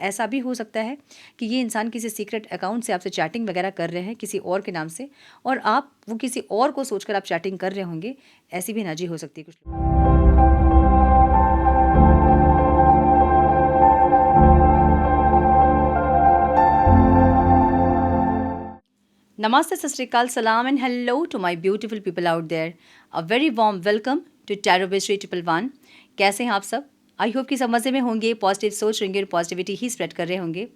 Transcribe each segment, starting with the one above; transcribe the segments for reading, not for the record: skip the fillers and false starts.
ऐसा भी हो सकता है कि ये इंसान किसी सीक्रेट अकाउंट से आपसे चैटिंग वगैरह कर रहे हैं किसी और के नाम से, और आप वो किसी और को सोचकर आप चैटिंग कर रहे होंगे। ऐसी भी एनर्जी हो सकती है कुछ लोग। Namaste, Sat Sri Akal, Salam and hello to my beautiful people out there. A very warm welcome to Tarot Mystery 111. कैसे हैं आप सब? आई होप कि सब मज़े में होंगे, पॉजिटिव सोच रहेंगे और पॉजिटिविटी ही स्प्रेड कर रहे होंगे।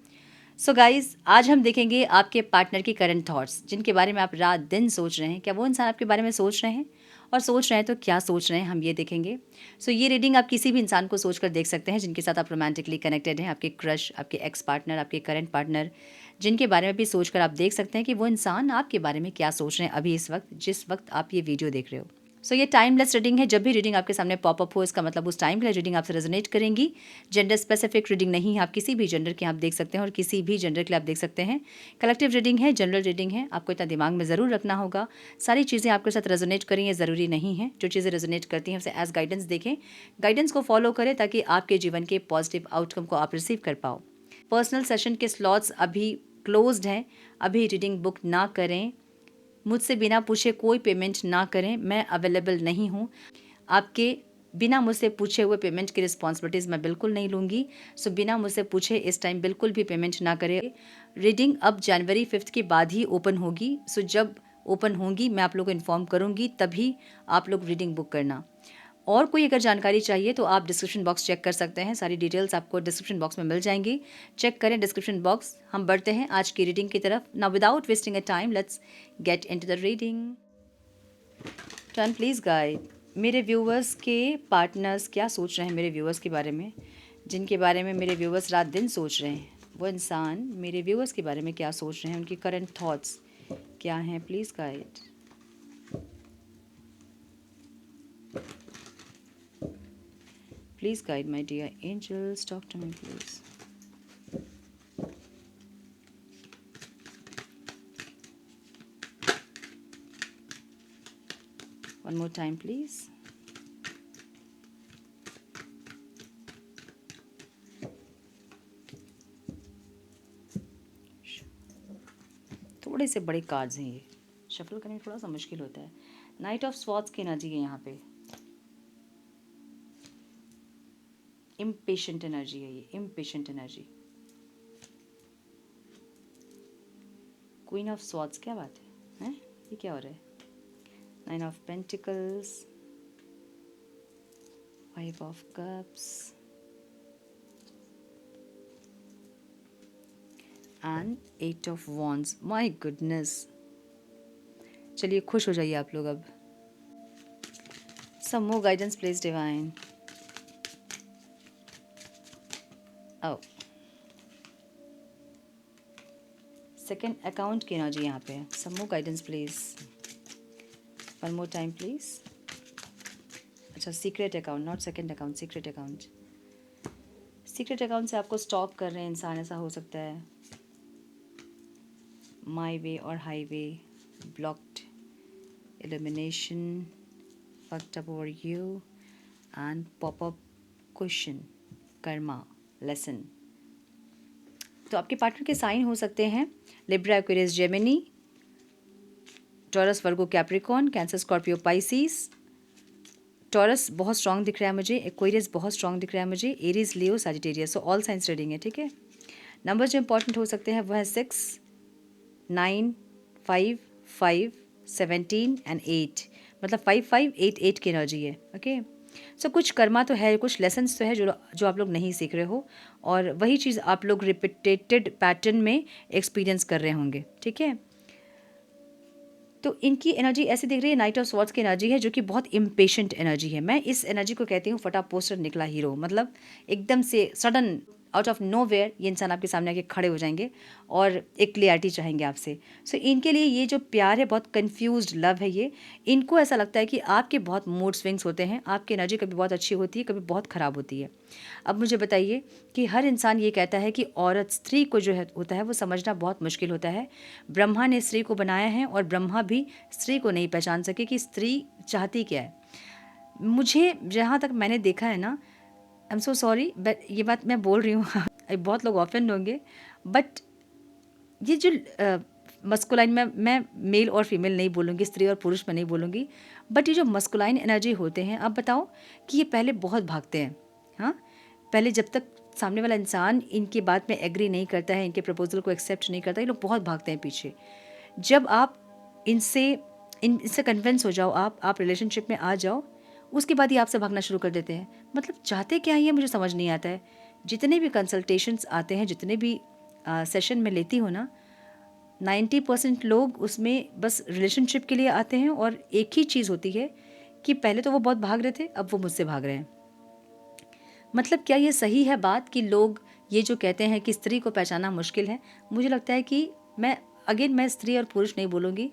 सो गाइज, आज हम देखेंगे आपके पार्टनर की करंट थॉट्स, जिनके बारे में आप रात दिन सोच रहे हैं। क्या वो इंसान आपके बारे में सोच रहे हैं? और सोच रहे हैं तो क्या सोच रहे हैं, हम ये देखेंगे। सो ये रीडिंग आप किसी भी इंसान को सोच कर देख सकते हैं जिनके साथ आप रोमांटिकली कनेक्टेड हैं, आपके क्रश, आपके एक्स पार्टनर, आपके करंट पार्टनर, जिनके बारे में भी सोचकर आप देख सकते हैं कि वो इंसान आपके बारे में क्या सोच रहे हैं अभी इस वक्त, जिस वक्त आप ये वीडियो देख रहे हो। सो ये टाइमलेस रीडिंग है। जब भी रीडिंग आपके सामने पॉपअप हो, इसका मतलब उस टाइम के लिए रीडिंग आपसे रेजोनेट करेंगी। जेंडर स्पेसिफिक रीडिंग नहीं है, आप किसी भी जेंडर के आप देख सकते हैं और किसी भी जेंडर के लिए आप देख सकते हैं। कलेक्टिव रीडिंग है, जनरल रीडिंग है। आपको इतना दिमाग में ज़रूर रखना होगा, सारी चीज़ें आपके साथ रेजोनेट करें ये ज़रूरी नहीं है। जो चीज़ें रेजोनेट करती हैं उसे एज गाइडेंस देखें, गाइडेंस को फॉलो करें ताकि आपके जीवन के पॉजिटिव आउटकम को आप रिसीव कर पाओ। पर्सनल सेशन के स्लॉट्स अभी क्लोज्ड हैं, अभी रीडिंग बुक ना करें। मुझसे बिना पूछे कोई पेमेंट ना करें, मैं अवेलेबल नहीं हूँ। आपके बिना मुझसे पूछे हुए पेमेंट की रिस्पॉन्सिबिलिटीज़ मैं बिल्कुल नहीं लूँगी। सो बिना मुझसे पूछे इस टाइम बिल्कुल भी पेमेंट ना करें। रीडिंग अब जनवरी 5 के बाद ही ओपन होगी। सो जब ओपन होंगी मैं आप लोग को इन्फॉर्म करूँगी, तभी आप लोग रीडिंग बुक करना। और कोई अगर जानकारी चाहिए तो आप डिस्क्रिप्शन बॉक्स चेक कर सकते हैं, सारी डिटेल्स आपको डिस्क्रिप्शन बॉक्स में मिल जाएंगी। चेक करें डिस्क्रिप्शन बॉक्स। हम बढ़ते हैं आज की रीडिंग की तरफ। Now without wasting a time let's get into the reading. Turn please guide. मेरे व्यूवर्स के पार्टनर्स क्या सोच रहे हैं मेरे व्यूवर्स के बारे में, जिनके बारे में मेरे व्यूवर्स रात दिन सोच रहे हैं। वो इंसान मेरे व्यूवर्स के बारे में क्या सोच रहे हैं, उनकी करंट थॉट्स क्या हैं, please guide. Please guide my dear angels, talk to me please. One more time please. थोड़े से बड़े कार्ड्स हैं ये, शफल करने में थोड़ा सा मुश्किल होता है। नाइट ऑफ स्वॉर्ड्स की एनर्जी है यहाँ पे, इम्पेशेंट एनर्जी है ये, impatient energy. Queen of swords, क्या बात है ये क्या हो रहा है? Nine of pentacles, five of cups and eight of wands. My goodness, चलिए खुश हो जाइए आप लोग अब। Some more guidance please divine. Oh, second account की एनर्जी यहाँ पे है। Some more guidance please, one more time please. अच्छा, secret account, not second account, secret account. Secret account से आपको स्टॉक कर रहे हैं इंसान, ऐसा हो सकता है। माई वे और highway, blocked, illumination, fucked up over you and pop-up question, karma, lesson. तो आपके पार्टनर के साइन हो सकते हैं libra, aquarius, gemini, taurus, virgo, capricorn, cancer, scorpio, pisces. Taurus बहुत स्ट्रांग दिख रहा है मुझे, एक्वेरियस बहुत स्ट्रांग दिख रहा है मुझे, aries, leo, sagittarius. So all signs reading है, ठीक है। नंबर जो इंपॉर्टेंट हो सकते हैं वह है 6, 9, 5, 5, 17 एंड 8। मतलब 5, 5, 8, 8 की एनर्जी है। ओके, सो कुछ कर्मा तो है, कुछ लेसन्स तो है जो आप लोग नहीं सीख रहे हो, और वही चीज़ आप लोग रिपीटेड पैटर्न में एक्सपीरियंस कर रहे होंगे, ठीक है। तो इनकी एनर्जी ऐसी दिख रही है, नाइट ऑफ स्वॉर्ड्स की एनर्जी है जो कि बहुत इम्पेशेंट एनर्जी है। मैं इस एनर्जी को कहती हूँ फटा पोस्टर निकला हीरो। मतलब एकदम से sudden out of nowhere ये इंसान आपके सामने आके खड़े हो जाएंगे और एक क्लियरिटी चाहेंगे आपसे। सो इनके लिए ये जो प्यार है बहुत कंफ्यूज्ड लव है ये। इनको ऐसा लगता है कि आपके बहुत मूड स्विंग्स होते हैं, आपकी एनर्जी कभी बहुत अच्छी होती है, कभी बहुत ख़राब होती है। अब मुझे बताइए कि हर इंसान ये कहता है कि औरत, स्त्री को जो है होता है वो समझना बहुत मुश्किल होता है। ब्रह्मा ने स्त्री को बनाया है और ब्रह्मा भी स्त्री को नहीं पहचान सके कि स्त्री चाहती क्या है। मुझे जहाँ तक मैंने देखा है ना, I am so sorry but ये बात मैं बोल रही हूँ बहुत लोग ऑफेंड होंगे, बट ये जो मस्कुलाइन में, मैं मेल और फीमेल नहीं बोलूँगी, स्त्री और पुरुष में नहीं बोलूँगी, बट ये जो मस्कुलाइन एनर्जी होते हैं, आप बताओ कि ये पहले बहुत भागते हैं। हाँ, पहले जब तक सामने वाला इंसान इनकी बात में एग्री नहीं करता है, इनके प्रपोजल को एक्सेप्ट नहीं करता, ये लोग बहुत भागते हैं पीछे। जब आप इनसे कन्विंस हो जाओ, आप रिलेशनशिप में आ जाओ, उसके बाद ही आपसे भागना शुरू कर देते हैं। मतलब चाहते क्या है ये मुझे समझ नहीं आता है। जितने भी कंसल्टेशंस आते हैं, जितने भी सेशन में लेती हूँ ना, 90% लोग उसमें बस रिलेशनशिप के लिए आते हैं, और एक ही चीज़ होती है कि पहले तो वो बहुत भाग रहे थे, अब वो मुझसे भाग रहे हैं। मतलब क्या ये सही है बात कि लोग ये जो कहते हैं कि स्त्री को पहचानना मुश्किल है? मुझे लगता है कि मैं स्त्री और पुरुष नहीं बोलूँगी,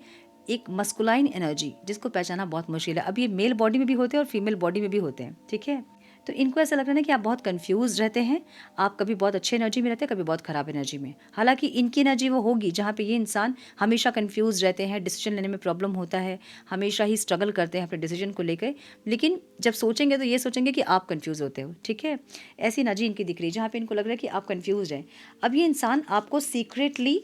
एक मस्कुलाइन एनर्जी जिसको पहचानना बहुत मुश्किल है। अब ये मेल बॉडी में भी होते हैं और फीमेल बॉडी में भी होते हैं, ठीक है? तो इनको ऐसा लग रहा है ना कि आप बहुत कंफ्यूज रहते हैं, आप कभी बहुत अच्छे एनर्जी में रहते हैं, कभी बहुत ख़राब एनर्जी में। हालांकि इनकी एनर्जी वो होगी जहाँ पे ये इंसान हमेशा कंफ्यूज रहते हैं, डिसीजन लेने में प्रॉब्लम होता है, हमेशा ही स्ट्रगल करते हैं अपने डिसीजन को लेकर, लेकिन जब सोचेंगे तो ये सोचेंगे कि आप कंफ्यूज होते हो, ठीक है? ऐसी एनर्जी इनकी दिख रही है जहाँ पे इनको लग रहा है कि आप कंफ्यूज हैं। अब ये इंसान आपको सीक्रेटली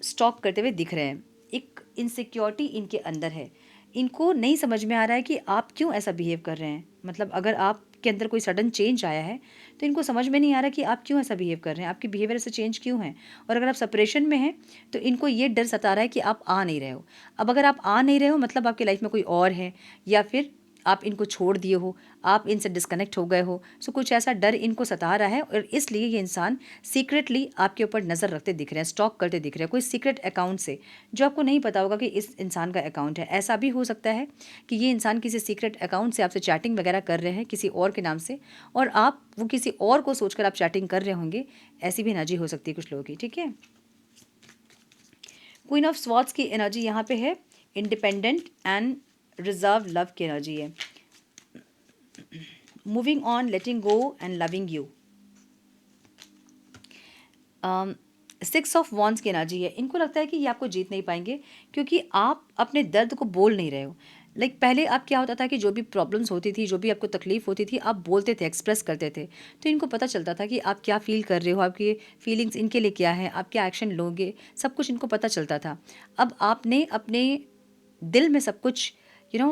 स्टॉक करते हुए दिख रहे हैं, एक इनसिक्योरिटी इनके अंदर है। इनको नहीं समझ में आ रहा है कि आप क्यों ऐसा बिहेव कर रहे हैं। मतलब अगर आपके अंदर कोई सडन चेंज आया है तो इनको समझ में नहीं आ रहा कि आप क्यों ऐसा बिहेव कर रहे हैं, आपकी बिहेवियर से चेंज क्यों है। और अगर आप सेपरेशन में हैं तो इनको ये डर सता रहा है कि आप आ नहीं रहे हो। अब अगर आप आ नहीं रहे हो मतलब आपकी लाइफ में कोई और है, या फिर आप इनको छोड़ दिए हो, आप इनसे डिस्कनेक्ट हो गए हो। सो कुछ ऐसा डर इनको सता रहा है, और इसलिए ये इंसान सीक्रेटली आपके ऊपर नज़र रखते दिख रहे हैं, स्टॉक करते दिख रहे हैं, कोई सीक्रेट अकाउंट से, जो आपको नहीं पता होगा कि इस इंसान का अकाउंट है। ऐसा भी हो सकता है कि ये इंसान किसी सीक्रेट अकाउंट से आपसे चैटिंग वगैरह कर रहे हैं किसी और के नाम से, और आप वो किसी और को सोचकर आप चैटिंग कर रहे होंगे। ऐसी भी एनर्जी हो सकती है कुछ लोगों की, ठीक है? क्वीन ऑफ स्वॉर्ड्स की एनर्जी यहाँ पे है, इंडिपेंडेंट एंड रिजर्व लव की एनर्जी है। Moving on, letting go and loving you. 6 of wands की एनर्जी है। इनको लगता है कि ये आपको जीत नहीं पाएंगे क्योंकि आप अपने दर्द को बोल नहीं रहे हो। पहले आप क्या होता था कि जो भी प्रॉब्लम्स होती थी, जो भी आपको तकलीफ होती थी, आप बोलते थे, एक्सप्रेस करते थे, तो इनको पता चलता था कि आप क्या फील कर रहे हो, आपकी फीलिंग्स इनके लिए क्या है, आप क्या एक्शन लोगे, सब कुछ इनको पता चलता था। अब आपने अपने दिल में सब कुछ यू नो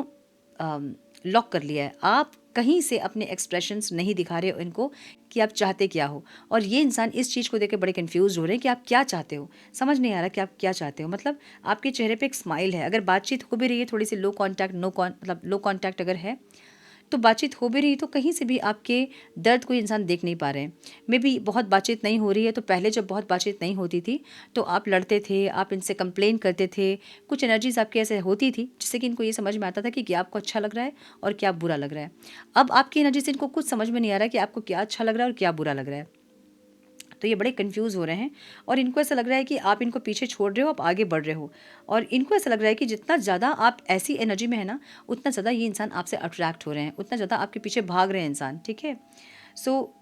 लॉक कर लिया है। आप कहीं से अपने एक्सप्रेशंस नहीं दिखा रहे हो इनको कि आप चाहते क्या हो, और ये इंसान इस चीज़ को देख के बड़े कंफ्यूज हो रहे हैं कि आप क्या चाहते हो। समझ नहीं आ रहा कि आप क्या चाहते हो। मतलब आपके चेहरे पे एक स्माइल है, अगर बातचीत हो भी रही है थोड़ी सी लो कॉन्टैक्ट, मतलब लो कॉन्टैक्ट अगर है तो बातचीत हो भी रही तो कहीं से भी आपके दर्द को इंसान देख नहीं पा रहे हैं। मे बी बहुत बातचीत नहीं हो रही है, तो पहले जब बहुत बातचीत नहीं होती थी तो आप लड़ते थे, आप इनसे कंप्लेन करते थे, कुछ एनर्जीज आपकी ऐसे होती थी जिससे कि इनको ये समझ में आता था कि क्या आपको अच्छा लग रहा है और क्या बुरा लग रहा है। अब आपकी एनर्जी से इनको कुछ समझ में नहीं आ रहा है कि आपको क्या अच्छा लग रहा है और क्या बुरा लग रहा है। तो ये बड़े कंफ्यूज हो रहे हैं, और इनको ऐसा लग रहा है कि आप इनको पीछे छोड़ रहे हो, आप आगे बढ़ रहे हो। और इनको ऐसा लग रहा है कि जितना ज़्यादा आप ऐसी एनर्जी में है ना, उतना ज़्यादा ये इंसान आपसे अट्रैक्ट हो रहे हैं, उतना ज़्यादा आपके पीछे भाग रहे हैं इंसान, ठीक है? सो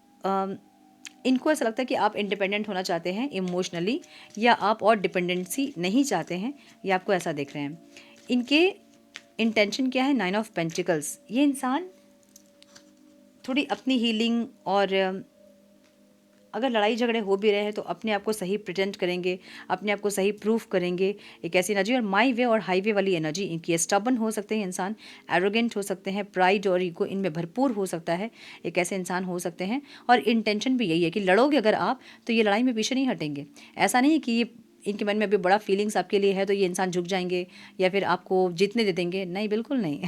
इनको ऐसा लगता है कि आप इंडिपेंडेंट होना चाहते हैं इमोशनली, या आप और डिपेंडेंसी नहीं चाहते हैं, ये आपको ऐसा देख रहे हैं। इनके इंटेंशन क्या है? 9 ऑफ पेंटिकल्स। ये इंसान थोड़ी अपनी हीलिंग, और अगर लड़ाई झगड़े हो भी रहे हैं तो अपने आप को सही प्रेजेंट करेंगे, अपने आप को सही प्रूफ करेंगे। एक ऐसी एनर्जी, और माई वे और हाईवे वाली एनर्जी इनकी है। स्टबन हो सकते हैं इंसान, एरोगेंट हो सकते हैं, प्राइड और ईगो इनमें भरपूर हो सकता है, एक ऐसे इंसान हो सकते हैं। और इंटेंशन भी यही है कि लड़ोगे अगर आप तो ये लड़ाई में पीछे नहीं हटेंगे। ऐसा नहीं कि ये इनके मन में अभी बड़ा फीलिंग्स आपके लिए है तो ये इंसान झुक जाएंगे या फिर आपको जीतने दे देंगे, नहीं, बिल्कुल नहीं।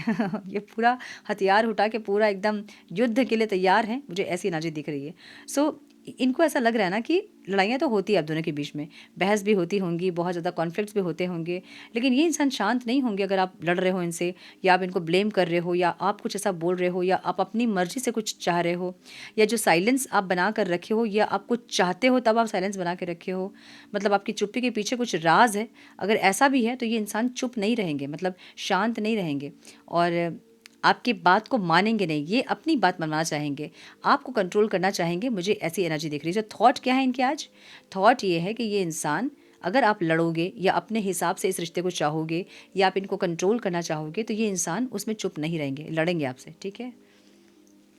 ये पूरा हथियार उठा के पूरा एकदम युद्ध के लिए तैयार हैं, मुझे ऐसी एनर्जी दिख रही है। सो इनको ऐसा लग रहा है ना कि लड़ाइयाँ तो होती है आप दोनों के बीच में, बहस भी होती होंगी, बहुत ज़्यादा कॉन्फ्लिक्ट्स भी होते होंगे, लेकिन ये इंसान शांत नहीं होंगे अगर आप लड़ रहे हो इनसे, या आप इनको ब्लेम कर रहे हो, या आप कुछ ऐसा बोल रहे हो, या आप अपनी मर्जी से कुछ चाह रहे हो, या जो साइलेंस आप बना कर रखे हो, या आप कुछ चाहते हो तब आप साइलेंस बना के रखे हो। मतलब आपकी चुप्पी के पीछे कुछ राज है। अगर ऐसा भी है तो ये इंसान चुप नहीं रहेंगे, मतलब शांत नहीं रहेंगे, और आपकी बात को मानेंगे नहीं, ये अपनी बात मनवाना चाहेंगे, आपको कंट्रोल करना चाहेंगे। मुझे ऐसी एनर्जी दिख रही है। जो थॉट क्या है इनके आज? थॉट ये है कि ये इंसान, अगर आप लड़ोगे या अपने हिसाब से इस रिश्ते को चाहोगे या आप इनको कंट्रोल करना चाहोगे तो ये इंसान उसमें चुप नहीं रहेंगे, लड़ेंगे आपसे, ठीक है?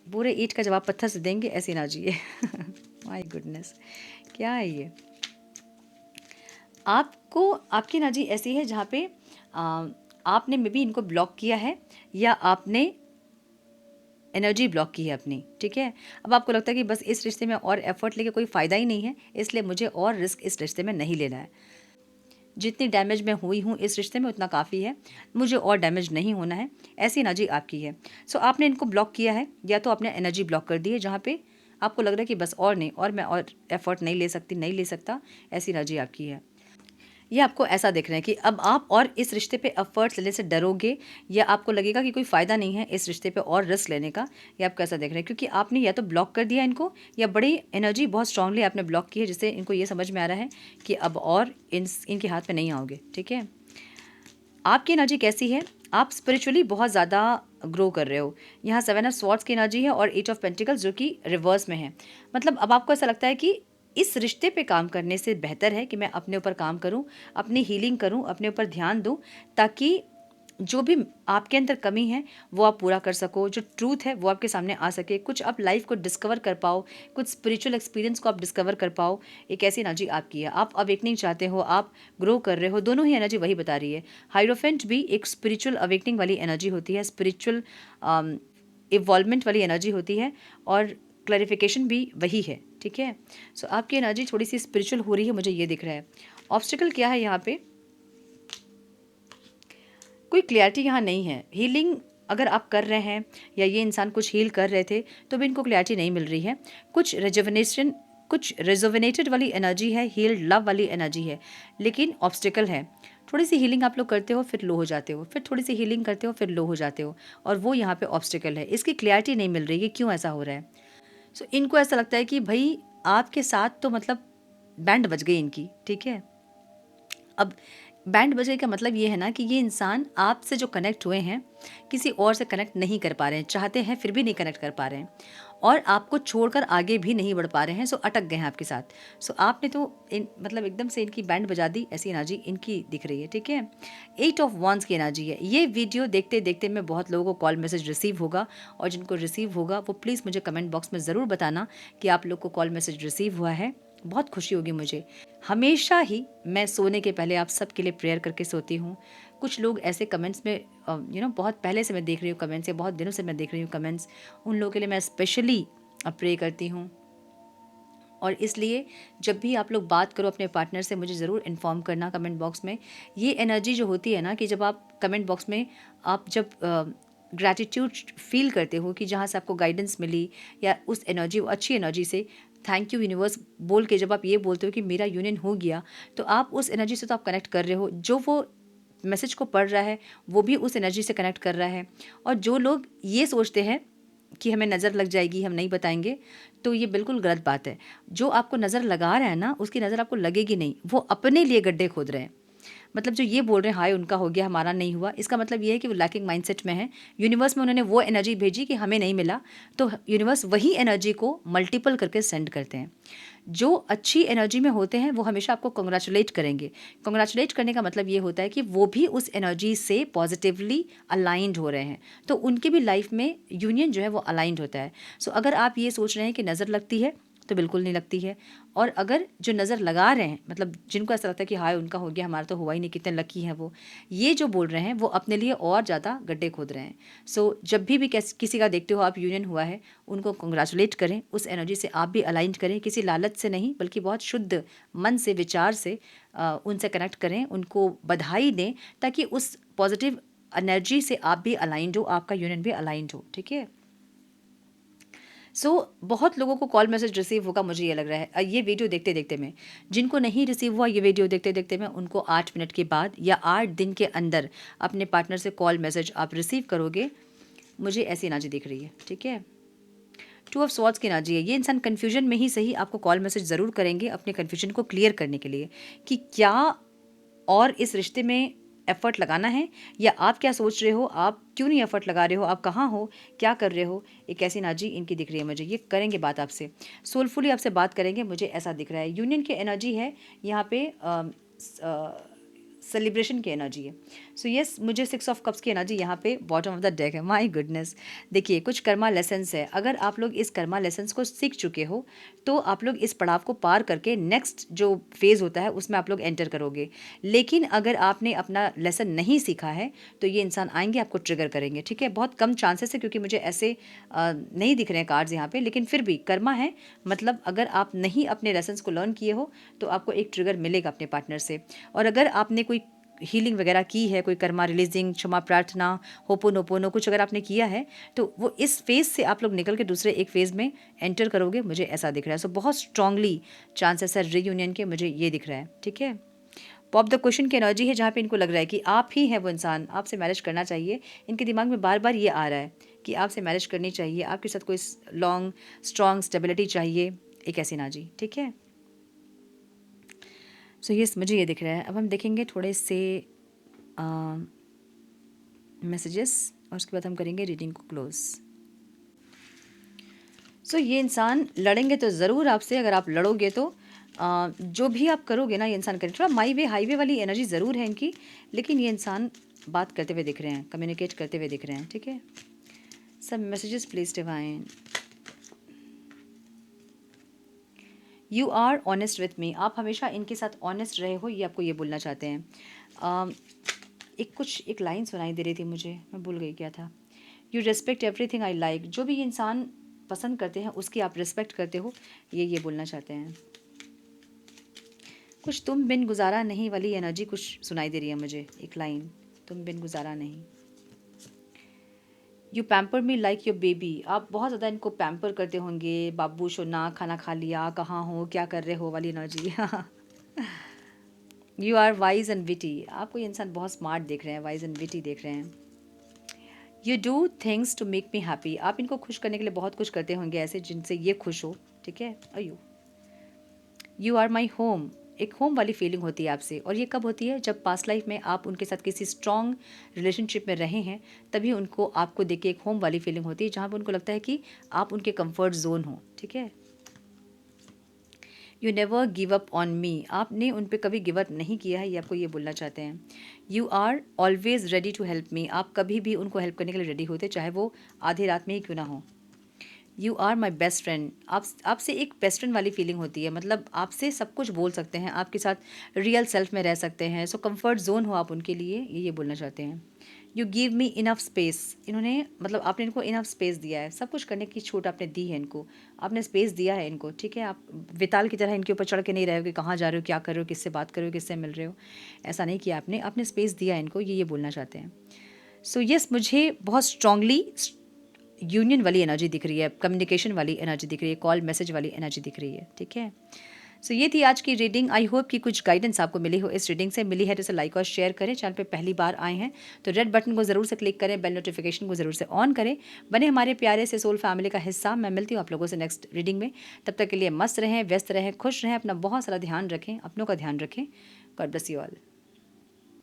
पूरे ईंट का जवाब पत्थर से देंगे, ऐसी एनर्जी है। माय गुडनेस, क्या है ये? आपको आपकी एनर्जी ऐसी है जहाँ पे आपने मे बी इनको ब्लॉक किया है या आपने एनर्जी ब्लॉक की है अपनी, ठीक है? अब आपको लगता है कि बस इस रिश्ते में और एफर्ट लेके कोई फ़ायदा ही नहीं है, इसलिए मुझे और रिस्क इस रिश्ते में नहीं लेना है। जितनी डैमेज मैं हुई हूँ इस रिश्ते में उतना काफ़ी है, मुझे और डैमेज नहीं होना है, ऐसी एनर्जी आपकी है। सो आपने इनको ब्लॉक किया है या तो आपने एनर्जी ब्लॉक कर दी है जहाँ पे आपको लग रहा है कि बस और नहीं, और मैं और एफर्ट नहीं ले सकती, नहीं ले सकता, ऐसी एनर्जी आपकी है। ये आपको ऐसा दिख रहा है कि अब आप और इस रिश्ते पे एफर्ट्स लेने से डरोगे या आपको लगेगा कि कोई फ़ायदा नहीं है इस रिश्ते पे और रिस्क लेने का, ये आपको ऐसा दिख रहा है क्योंकि आपने या तो ब्लॉक कर दिया इनको या बड़ी एनर्जी बहुत स्ट्रांगली आपने ब्लॉक की है, जिससे इनको ये समझ में आ रहा है कि अब और इनके हाथ में नहीं आओगे, ठीक है? आपकी एनर्जी कैसी है? आप स्पिरिचुअली बहुत ज़्यादा ग्रो कर रहे हो। यहाँ 7 ऑफ स्वॉर्ड्स की एनर्जी है और 8 ऑफ पेंटिकल्स जो कि रिवर्स में है। मतलब अब आपको ऐसा लगता है कि इस रिश्ते पे काम करने से बेहतर है कि मैं अपने ऊपर काम करूँ, अपनी हीलिंग करूँ, अपने ऊपर ध्यान दूँ, ताकि जो भी आपके अंदर कमी है वो आप पूरा कर सको, जो ट्रूथ है वो आपके सामने आ सके, कुछ आप लाइफ को डिस्कवर कर पाओ, कुछ स्पिरिचुअल एक्सपीरियंस को आप डिस्कवर कर पाओ। एक ऐसी एनर्जी आपकी है। आप अवेकनिंग चाहते हो, आप ग्रो कर रहे हो, दोनों ही एनर्जी वही बता रही है। हाइरोफेंट भी एक स्पिरिचुअल अवेकनिंग वाली एनर्जी होती है, स्पिरिचुअल इवॉल्वमेंट वाली एनर्जी होती है और क्लैरिफिकेशन भी वही है, ठीक है? सो आपकी एनर्जी थोड़ी सी स्पिरिचुअल हो रही है, मुझे ये दिख रहा है। ऑब्स्टिकल क्या है यहाँ पे? कोई क्लैरिटी यहाँ नहीं है। हीलिंग अगर आप कर रहे हैं या ये इंसान कुछ हील कर रहे थे तो भी इनको क्लैरिटी नहीं मिल रही है। कुछ रिजुविनेशन, कुछ रिजुविनेटेड वाली एनर्जी है, हील्ड लव वाली एनर्जी है, लेकिन ऑब्स्टिकल है। थोड़ी सी हीलिंग आप लोग करते हो फिर लो हो जाते हो, फिर थोड़ी सी हीलिंग करते हो फिर लो हो जाते हो, और वो यहाँ पे ऑब्स्टिकल है। इसकी क्लैरिटी नहीं मिल रही है, क्यों ऐसा हो रहा है? सो इनको ऐसा लगता है कि भाई आपके साथ तो मतलब बैंड बज गई इनकी, ठीक है? अब बैंड बजे का मतलब ये है ना कि ये इंसान आपसे जो कनेक्ट हुए हैं किसी और से कनेक्ट नहीं कर पा रहे हैं, चाहते हैं फिर भी नहीं कनेक्ट कर पा रहे हैं, और आपको छोड़कर आगे भी नहीं बढ़ पा रहे हैं। सो अटक गए हैं आपके साथ। सो आपने तो मतलब एकदम से इनकी बैंड बजा दी, ऐसी एनर्जी इनकी दिख रही है, ठीक है? 8 ऑफ वॉन्स की एनर्जी है। ये वीडियो देखते देखते में बहुत लोगों को कॉल मैसेज रिसीव होगा, और जिनको रिसीव होगा वो प्लीज़ मुझे कमेंट बॉक्स में ज़रूर बताना कि आप लोग को कॉल मैसेज रिसीव हुआ है। बहुत खुशी होगी मुझे। हमेशा ही मैं सोने के पहले आप सबके लिए प्रेयर करके सोती हूँ। कुछ लोग ऐसे कमेंट्स में बहुत पहले से मैं देख रही हूँ कमेंट्स, या बहुत दिनों से मैं देख रही हूँ कमेंट्स, उन लोगों के लिए मैं स्पेशली प्रे करती हूँ। और इसलिए जब भी आप लोग बात करो अपने पार्टनर से, मुझे ज़रूर इन्फॉर्म करना कमेंट बॉक्स में। ये एनर्जी जो होती है ना कि जब आप कमेंट बॉक्स में आप जब ग्रैटिट्यूड फील करते हो कि जहाँ से आपको गाइडेंस मिली, या उस एनर्जी, अच्छी एनर्जी से थैंक यू यूनिवर्स बोल के जब आप ये बोलते हो कि मेरा यूनियन हो गया, तो आप उस एनर्जी से तो आप कनेक्ट कर रहे हो। जो वो मैसेज को पढ़ रहा है वो भी उस एनर्जी से कनेक्ट कर रहा है। और जो लोग ये सोचते हैं कि हमें नज़र लग जाएगी, हम नहीं बताएंगे, तो ये बिल्कुल गलत बात है। जो आपको नज़र लगा रहा है ना, उसकी नज़र आपको लगेगी नहीं, वो अपने लिए गड्ढे खोद रहे हैं। मतलब जो ये बोल रहे हैं हाय उनका हो गया हमारा नहीं हुआ, इसका मतलब ये है कि वो लैकिंग माइंडसेट में है। यूनिवर्स में उन्होंने वो एनर्जी भेजी कि हमें नहीं मिला, तो यूनिवर्स वही एनर्जी को मल्टीपल करके सेंड करते हैं। जो अच्छी एनर्जी में होते हैं वो हमेशा आपको कंग्रेचुलेट करेंगे। कंग्रेचुलेट करने का मतलब ये होता है कि वो भी उस एनर्जी से पॉजिटिवली अलाइंड हो रहे हैं, तो उनकी भी लाइफ में यूनियन जो है वो अलाइंड होता है। सो अगर आप ये सोच रहे हैं कि नज़र लगती है, तो बिल्कुल नहीं लगती है। और अगर जो नज़र लगा रहे हैं, मतलब जिनको ऐसा लगता है कि हाय उनका हो गया हमारा तो हुआ ही नहीं, कितने लकी हैं वो, ये जो बोल रहे हैं वो अपने लिए और ज़्यादा गड्ढे खोद रहे हैं। सो जब भी किसी का देखते हो आप यूनियन हुआ है, उनको कंग्रेचुलेट करें, उस एनर्जी से आप भी अलाइंड करें, किसी लालच से नहीं बल्कि बहुत शुद्ध मन से, विचार से उनसे कनेक्ट करें, उनको बधाई दें, ताकि उस पॉजिटिव एनर्जी से आप भी अलाइंड हो, आपका यूनियन भी अलाइंड हो, ठीक है? बहुत लोगों को कॉल मैसेज रिसीव होगा, मुझे ये लग रहा है ये वीडियो देखते देखते में। जिनको नहीं रिसीव हुआ ये वीडियो देखते देखते में, उनको 8 मिनट के बाद या 8 दिन के अंदर अपने पार्टनर से कॉल मैसेज आप रिसीव करोगे, मुझे ऐसी एनर्जी दिख रही है, ठीक है? 2 ऑफ स्वॉर्ड्स की एनर्जी है। ये इंसान कन्फ्यूजन में ही सही आपको कॉल मैसेज ज़रूर करेंगे अपने कन्फ्यूजन को क्लियर करने के लिए, कि क्या और इस रिश्ते में एफ़र्ट लगाना है, या आप क्या सोच रहे हो, आप क्यों नहीं एफ़र्ट लगा रहे हो, आप कहाँ हो, क्या कर रहे हो। एक ऐसी एनर्जी इनकी दिख रही है मुझे। ये करेंगे बात आपसे, सोलफुली आपसे बात करेंगे, मुझे ऐसा दिख रहा है। यूनियन की एनर्जी है यहाँ पे, सेलिब्रेशन की एनर्जी है। सो यस, मुझे 6 ऑफ कप्स की एनर्जी यहाँ पे बॉटम ऑफ द डेक है। माय गुडनेस, देखिए कुछ कर्मा लेसन्स है। अगर आप लोग इस कर्मा लेसन्स को सीख चुके हो तो आप लोग इस पड़ाव को पार करके नेक्स्ट जो फेज़ होता है उसमें आप लोग एंटर करोगे। लेकिन अगर आपने अपना लेसन नहीं सीखा है तो ये इंसान आएंगे, आपको ट्रिगर करेंगे, ठीक है। बहुत कम चांसेस है क्योंकि मुझे ऐसे नहीं दिख रहे हैं कार्ड्स यहाँ पे, लेकिन फिर भी कर्मा है। मतलब अगर आप नहीं अपने लेसन्स को लर्न किए हो तो आपको एक ट्रिगर मिलेगा अपने पार्टनर से। और अगर आपने कोई हीलिंग वगैरह की है, कोई कर्मा रिलीजिंग, क्षमा प्रार्थना, होपोनोपोनो कुछ अगर आपने किया है तो वो इस फेज़ से आप लोग निकल के दूसरे एक फेज़ में एंटर करोगे, मुझे ऐसा दिख रहा है। सो बहुत स्ट्रांगली चांसेस है रीयूनियन के, मुझे ये दिख रहा है, ठीक है। पॉप द क्वेश्चन की एनर्जी है जहाँ पे इनको लग रहा है कि आप ही हैं वो इंसान, आपसे मैरिज करना चाहिए। इनके दिमाग में बार बार ये आ रहा है कि आपसे मैरिज करनी चाहिए, आपके साथ कोई लॉन्ग स्ट्रॉन्ग स्टेबिलिटी चाहिए, एक ऐसी एनर्जी, ठीक है। सो यस, मुझे ये दिख रहा है। अब हम देखेंगे थोड़े से मैसेजेस और उसके बाद हम करेंगे रीडिंग को क्लोज। सो ये इंसान लड़ेंगे तो ज़रूर आपसे। अगर आप लड़ोगे तो जो भी आप करोगे ना ये इंसान करें। थोड़ा माई वे हाईवे वाली एनर्जी ज़रूर है इनकी, लेकिन ये इंसान बात करते हुए दिख रहे हैं, कम्युनिकेट करते हुए दिख रहे हैं, ठीक है। सब messages please divine. You are honest with me, आप हमेशा इनके साथ ऑनेस्ट रहे हो, ये आपको ये बोलना चाहते हैं। एक लाइन सुनाई दे रही थी मुझे, मैं भूल गई क्या था। You respect everything I like, जो भी ये इंसान पसंद करते हैं उसकी आप रिस्पेक्ट करते हो, ये बोलना चाहते हैं। कुछ तुम बिन गुजारा नहीं वाली एनर्जी कुछ सुनाई दे रही है मुझे, एक लाइन, तुम बिन गुजारा नहीं। You pamper me like your baby, आप बहुत ज़्यादा इनको पैम्पर करते होंगे, बाबू सोना, खाना खा लिया, कहाँ हो, क्या कर रहे हो वाली energy. You are wise and witty, आपको ये इंसान बहुत स्मार्ट देख रहे हैं, वाइज एंड विटी देख रहे हैं। You do things to make me happy, आप इनको खुश करने के लिए बहुत कुछ करते होंगे ऐसे जिनसे ये खुश हो, ठीक है। अयो, यू आर माई होम, एक होम वाली फीलिंग होती है आपसे। और ये कब होती है, जब पास्ट लाइफ में आप उनके साथ किसी स्ट्रॉन्ग रिलेशनशिप में रहे हैं, तभी उनको आपको देख के एक होम वाली फीलिंग होती है, जहाँ पर उनको लगता है कि आप उनके कंफर्ट जोन हो, ठीक है। You never give up on me, आपने उन पर कभी गिव अप नहीं किया है, ये आपको ये बोलना चाहते हैं। You are always ready to help me, आप कभी भी उनको हेल्प करने के लिए रेडी होते, चाहे वो आधी रात में ही क्यों ना हो। You are my best friend, आपसे एक बेस्ट फ्रेंड वाली फीलिंग होती है, मतलब आपसे सब कुछ बोल सकते हैं, आपके साथ रियल सेल्फ में रह सकते हैं। सो कंफर्ट जोन हो आप उनके लिए, ये बोलना चाहते हैं। You give me enough space, इन्होंने मतलब आपने इनको इनफ स्पेस दिया है, सब कुछ करने की छूट आपने दी है इनको, आपने स्पेस दिया है इनको, ठीक है। आप विताल की तरह इनके ऊपर चढ़ के नहीं रहे हो कि कहाँ जा रहे हो, क्या कर रहे हो, किससे बात कर रहे हो, किससे मिल रहे हो, ऐसा नहीं किया आपने स्पेस दिया है इनको, ये बोलना चाहते हैं। सो यस, मुझे बहुत स्ट्रांगली यूनियन वाली एनर्जी दिख रही है, कम्युनिकेशन वाली एनर्जी दिख रही है, कॉल मैसेज वाली एनर्जी दिख रही है, ठीक है। सो ये थी आज की रीडिंग। आई होप कि कुछ गाइडेंस आपको मिली हो इस रीडिंग से। मिली है तो इसे लाइक और शेयर करें। चैनल पे पहली बार आए हैं तो रेड बटन को ज़रूर से क्लिक करें, बेल नोटिफिकेशन को ज़रूर से ऑन करें, बने हमारे प्यारे से सोल फैमिली का हिस्सा। मैं मिलती हूँ आप लोगों से नेक्स्ट रीडिंग में, तब तक के लिए मस्त रहें, व्यस्त रहें, खुश रहें, अपना बहुत सारा ध्यान रखें, अपनों का ध्यान रखें। God bless you all.